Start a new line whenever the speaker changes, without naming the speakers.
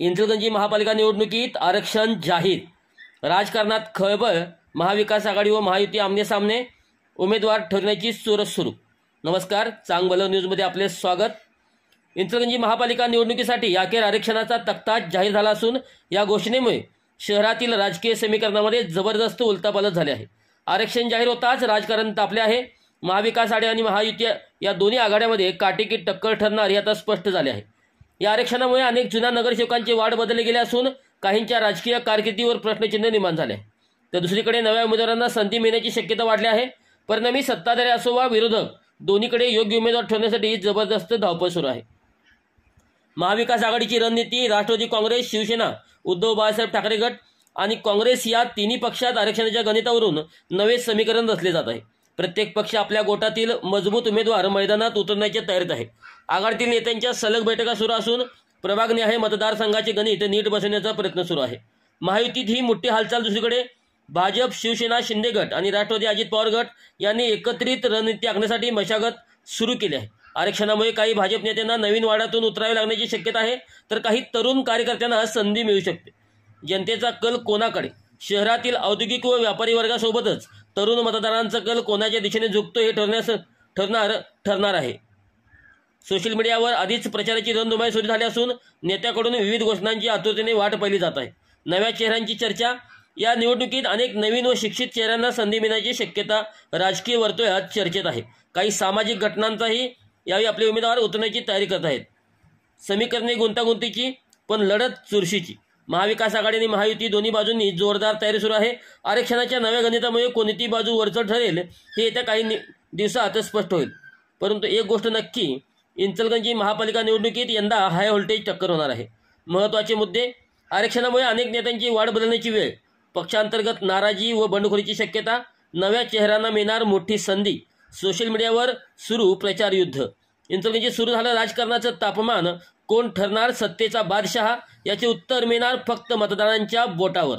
इंचलकरंजी महापालिका निवडणुकीत आरक्षण जाहीर, राजकारणात खळबळ, महाविकास आघाडी व महायुती आमनेसामने, उमेदवार ठरण्याची चोरस सुरू। नमस्कार, चांगभलं न्यूजमध्ये आपले स्वागत। इंचलकरंजी महापालिका निवडणुकीसाठी अखेर आरक्षणाचा तक्ता जाहीर झाला असून या घोषणेमुळे शहरातील राजकीय समीकरणामध्ये जबरदस्त उलथापालथ झाले आहे। आरक्षण जाहीर होताच राजकारण तापले आहे। महाविकास आघाडी आणि महायुती या दोन्ही आघाड्यांमध्ये काटेकी टक्कर ठरणार हे आता स्पष्ट झाले आहे। या आरक्षणामुळे अनेक जुन्या नगरसेवकांचे वाढ बदलले गेले असून काहींच्या राजकीय कारकिर्दीवर प्रश्नचिन्ह निर्माण झाले आहे। तर दुसरीकडे नव्या उमेदवारांना संधी मिळण्याची शक्यता वाढली आहे। परिणामी सत्ताधारी असो वा विरोधक दोन्हीकडे योग्य उमेदवार ठरवण्यासाठी जबरदस्त धावपळ सुरू आहे। महाविकास आघाडीची रणनीती राष्ट्रवादी काँग्रेस, शिवसेना, उद्धव बाळासाहेब ठाकरे गट आणि काँग्रेस या तिन्ही पक्षात आरक्षणाच्या गणितावरून नवे समीकरण रचले जात आहे। प्रत्येक पक्ष आपल्या गोटातील मजबूत उमेदवार मैदानात उतरण्याच्या तयारीत आहे। आघाडीतील नेत्यांच्या सलग बैठका सुरू असून प्रभागनिहाय मतदारसंघाचे गणित नीट बसवण्याचा प्रयत्न सुरू आहे। महायुतीत ही मोठी हालचाल दुसरीकडे भाजप, शिवसेना, शिंदे गट आणि राष्ट्रवादी अजित पवार गट यांनी एकत्रित रणनीती आखण्यासाठी मशागत सुरू केली आहे। आरक्षणामुळे काही भाजप नेत्यांना नवीन वाड्यातून उतरावे लागण्याची शक्यता आहे, तर काही तरुण कार्यकर्त्यांना संधी मिळू शकते। जनतेचा कल कोणाकडे? शहरातील औद्योगिक व व्यापारी वर्गासोबतच तरुण मतदारांचा कल कोणाच्या दिशेने झुकतो हे ठरणार आहे। सोशल मीडियावर आधीच प्रचाराची रणधुमाळी सुरू झाली असून नेत्याकडून विविध घोषणांची आतुरतेने वाट पाहिली जात आहे। नव्या चेहऱ्यांची चर्चा, या निवडणुकीत अनेक नवीन व शिक्षित चेहऱ्यांना संधी मिळण्याची शक्यता राजकीय वर्तुळात चर्चेत आहे। काही सामाजिक घटनांचाही यावेळी आपले उमेदवार उतरण्याची तयारी करत आहेत। समीकरणे गुंतागुंतीची पण लढत चुरशीची। महाविकास आघाडी आणि महायुती दोन्ही बाजूंनी जोरदार तयारी सुरू आहे। आरक्षणाच्या नव्या गणितामुळे कोणती बाजू वरचढ ठरेल हे येत्या काही दिवसात स्पष्ट होईल। परंतु एक गोष्ट नक्की, इंचलकरंजी महापालिका निवडणुकीत यंदा हाय व्होल्टेज टक्कर होणार आहे। महत्त्वाचे मुद्दे: आरक्षणामुळे अनेक नेत्यांची वाढ बदलण्याची वेळ, पक्षांतर्गत नाराजी व बंडखोरीची शक्यता, नव्या चेहऱ्यांना मिळणार मोठी संधी, सोशल मीडियावर सुरू प्रचार युद्ध। इंचलकरंजीत सुरू झालं राजकारणाचं तापमान, कोण ठरणार सत्तेचा बादशहा याचे उत्तर मिळणार फक्त मतदारांच्या बोटावर।